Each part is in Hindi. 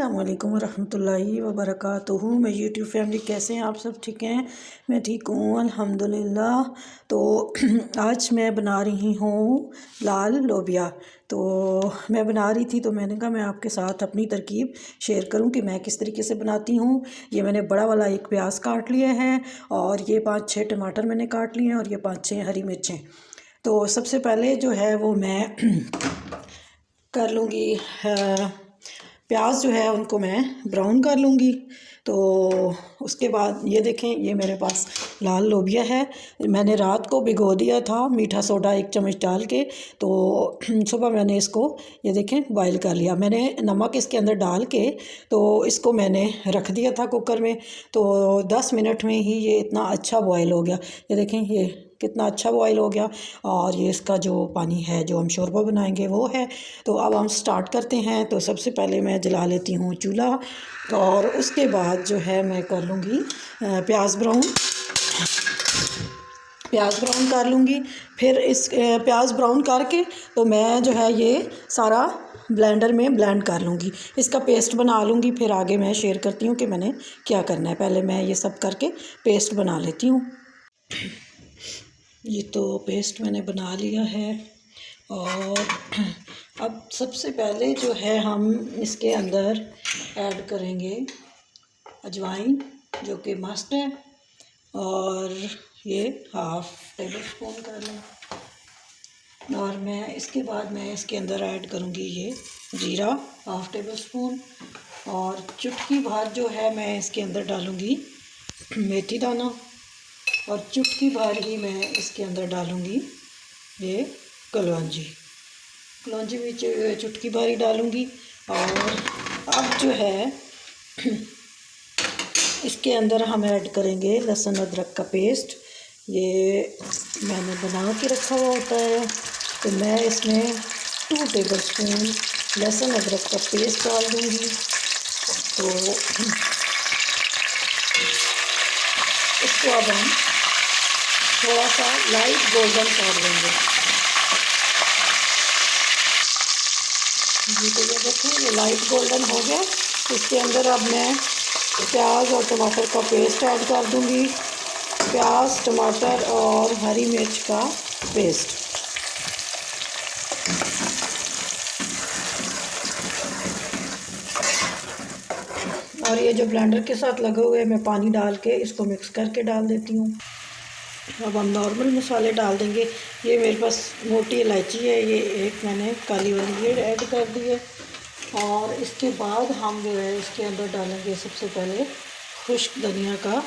अस्सलामुअलैकुम वरहमतुल्लाहि वबरकातुहू। मैं यूट्यूब फैमिली, कैसे हैं आप सब? ठीक हैं, मैं ठीक हूँ अल्हम्दुलिल्लाह। तो आज मैं बना रही हूँ लाल लोबिया। तो मैं बना रही थी तो मैंने कहा मैं आपके साथ अपनी तरकीब शेयर करूँ कि मैं किस तरीके से बनाती हूँ। ये मैंने बड़ा वाला एक प्याज काट लिया है और ये 5-6 टमाटर मैंने काट लिए हैं और ये 5-6 हरी मिर्चें। तो सबसे पहले जो है वो मैं कर लूँगी, प्याज जो है उनको मैं ब्राउन कर लूँगी। तो उसके बाद ये देखें, ये मेरे पास लाल लोबिया है। मैंने रात को भिगो दिया था मीठा सोडा 1 चम्मच डाल के। तो सुबह मैंने इसको, ये देखें, बॉईल कर लिया। मैंने नमक इसके अंदर डाल के तो इसको मैंने रख दिया था कुकर में। तो 10 मिनट में ही ये इतना अच्छा बॉईल हो गया। ये देखें, ये कितना अच्छा बॉईल हो गया। और ये इसका जो पानी है जो हम शोरबा बनाएंगे वो है। तो अब हम स्टार्ट करते हैं। तो सबसे पहले मैं जला लेती हूँ चूल्हा और उसके बाद जो है मैं कर लूँगी प्याज ब्राउन कर लूँगी। फिर इस प्याज ब्राउन करके तो मैं जो है ये सारा ब्लेंडर में ब्लेंड कर लूँगी, इसका पेस्ट बना लूँगी। फिर आगे मैं शेयर करती हूँ कि मैंने क्या करना है। पहले मैं ये सब करके पेस्ट बना लेती हूँ। ये तो पेस्ट मैंने बना लिया है। और अब सबसे पहले जो है हम इसके अंदर ऐड करेंगे अजवाइन, जो कि मस्ट है। और ये 1/2 टेबल स्पून कर लें। और मैं इसके बाद मैं इसके अंदर ऐड करूँगी ये जीरा 1/2 टेबल स्पून। और चुटकी भर जो है मैं इसके अंदर डालूँगी मेथी दाना। और चुटकी भर ही मैं इसके अंदर डालूँगी ये कलौंजी भी चुटकी भर ही डालूँगी। और अब जो है इसके अंदर हम ऐड करेंगे लहसुन अदरक का पेस्ट। ये मैंने बना के रखा हुआ होता है। तो मैं इसमें 2 टेबल स्पून लहसुन अदरक का पेस्ट डाल दूँगी। तो इसको अब हम थोड़ा सा लाइट गोल्डन कर देंगे। जी, तो ये देखें, ये लाइट गोल्डन हो गया। इसके अंदर अब मैं प्याज और टमाटर का पेस्ट ऐड कर दूंगी। प्याज, टमाटर और हरी मिर्च का पेस्ट। और ये जो ब्लेंडर के साथ लगे हुए मैं पानी डाल के इसको मिक्स करके डाल देती हूँ। अब हम नॉर्मल मसाले डाल देंगे। ये मेरे पास मोटी इलायची है, ये एक मैंने काली वाली ये ऐड कर दी है। और इसके बाद हम जो है इसके अंदर डालेंगे सबसे पहले खुश्क धनिया का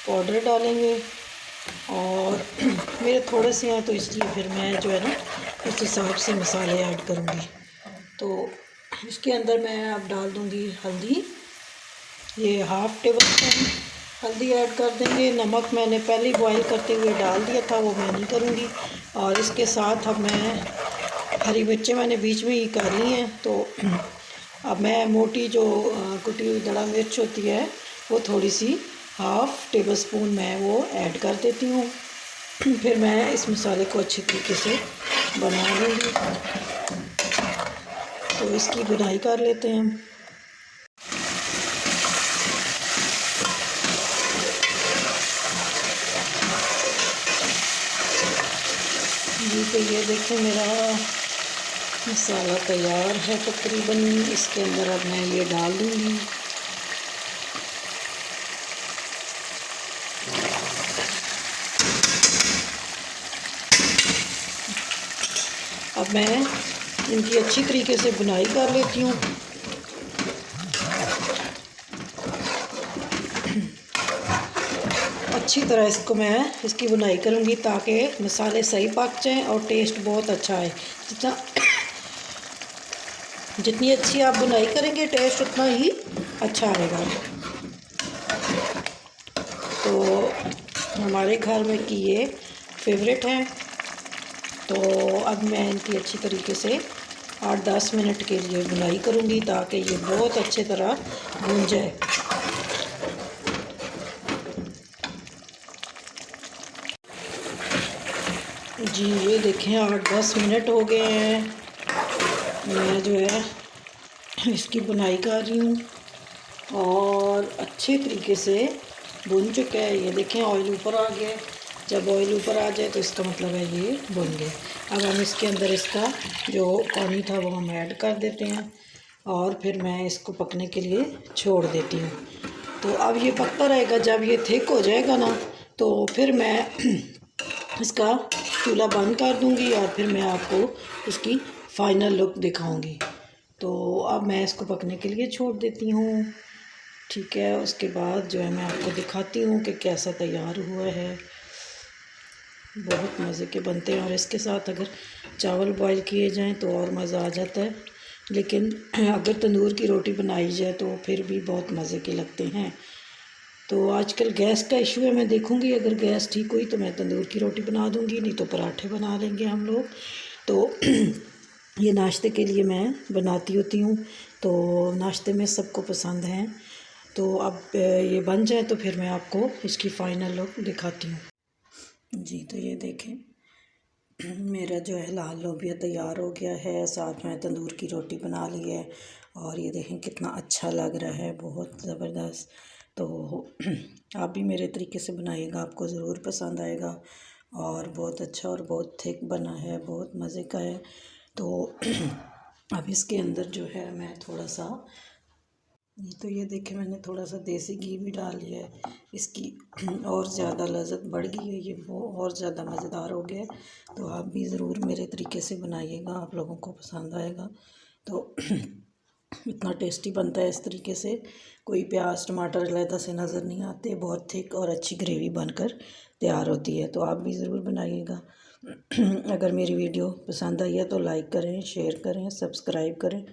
पाउडर डालेंगे। और मेरे थोड़े से हैं तो इसलिए फिर मैं जो है ना उस हिसाब से मसाले ऐड करूँगी। तो इसके अंदर मैं अब डाल दूँगी हल्दी, ये 1/2 टेबल स्पून हल्दी ऐड कर देंगे। नमक मैंने पहले ही बॉईल करते हुए डाल दिया था, वो मैं नहीं करूँगी। और इसके साथ अब मैं हरी मिर्चें मैंने बीच में ही कर ली हैं। तो अब मैं मोटी जो कुटी हुई दड़ा मिर्च होती है वो थोड़ी सी 1/2 टेबल स्पून मैं वो ऐड कर देती हूँ। फिर मैं इस मसाले को अच्छी तरीके से बना लूँगी। तो इसकी बुनाई कर लेते हैं हम। जी, तो ये देखें मेरा मसाला तैयार है तकरीबन। इसके अंदर अब मैं ये डाल दूँगी। अब मैं इनकी अच्छी तरीके से बुनाई कर लेती हूँ। अच्छी तरह इसको मैं इसकी बुनाई करूँगी ताकि मसाले सही पक जाएँ और टेस्ट बहुत अच्छा आए। जितनी अच्छी आप बुनाई करेंगे टेस्ट उतना ही अच्छा आएगा। तो हमारे घर में की ये फेवरेट है। तो अब मैं इनकी अच्छी तरीके से 8-10 मिनट के लिए बुनाई करूँगी ताकि ये बहुत अच्छी तरह भुन जाए। जी, ये देखें 8-10 मिनट हो गए हैं। मैं जो है इसकी बुनाई कर रही हूँ और अच्छे तरीके से भुन चुका है। ये देखें ऑयल ऊपर आ गया है। जब ऑयल ऊपर आ जाए तो इसका मतलब है ये भुन गए। अब हम इसके अंदर इसका जो पानी था वो हम ऐड कर देते हैं और फिर मैं इसको पकने के लिए छोड़ देती हूँ। तो अब ये पकता रहेगा। जब ये थिक हो जाएगा ना तो फिर मैं इसका चूल्हा बंद कर दूँगी और फिर मैं आपको इसकी फ़ाइनल लुक दिखाऊँगी। तो अब मैं इसको पकने के लिए छोड़ देती हूँ। ठीक है, उसके बाद जो है मैं आपको दिखाती हूँ कि कैसा तैयार हुआ है। बहुत मज़े के बनते हैं और इसके साथ अगर चावल बॉईल किए जाएं तो और मज़ा आ जाता है, लेकिन अगर तंदूर की रोटी बनाई जाए तो फिर भी बहुत मज़े के लगते हैं। तो आजकल गैस का इशू है, मैं देखूँगी अगर गैस ठीक हुई तो मैं तंदूर की रोटी बना दूँगी, नहीं तो पराठे बना लेंगे हम लोग। तो ये नाश्ते के लिए मैं बनाती होती हूँ, तो नाश्ते में सबको पसंद हैं। तो अब ये बन जाए तो फिर मैं आपको इसकी फ़ाइनल लुक दिखाती हूँ। जी, तो ये देखें मेरा जो है लाल लोबिया तैयार हो गया है, साथ में तंदूर की रोटी बना ली है और ये देखें कितना अच्छा लग रहा है, बहुत ज़बरदस्त। तो आप भी मेरे तरीके से बनाइएगा, आपको ज़रूर पसंद आएगा और बहुत अच्छा और बहुत थिक बना है, बहुत मज़े का है। तो अब इसके अंदर जो है मैं थोड़ा सा तो ये देखें मैंने थोड़ा सा देसी घी भी डाल लिया है, इसकी और ज़्यादा लज़्ज़त बढ़ गई है, ये वो और ज़्यादा मज़ेदार हो गया है। तो आप भी ज़रूर मेरे तरीके से बनाइएगा, आप लोगों को पसंद आएगा। तो इतना टेस्टी बनता है इस तरीके से, कोई प्याज टमाटर अलग से नज़र नहीं आते, बहुत थिक और अच्छी ग्रेवी बनकर तैयार होती है। तो आप भी ज़रूर बनाइएगा। अगर मेरी वीडियो पसंद आई है तो लाइक करें, शेयर करें, सब्सक्राइब करें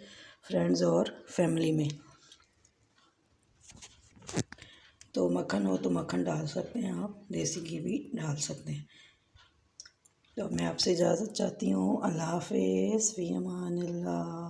फ्रेंड्स और फैमिली में। तो मक्खन हो तो मक्खन डाल सकते हैं आप, देसी घी भी डाल सकते हैं। तो मैं आपसे इजाज़त चाहती हूँ। अल्लाह हाफ़िज़, फ़ी अमानिल्लाह।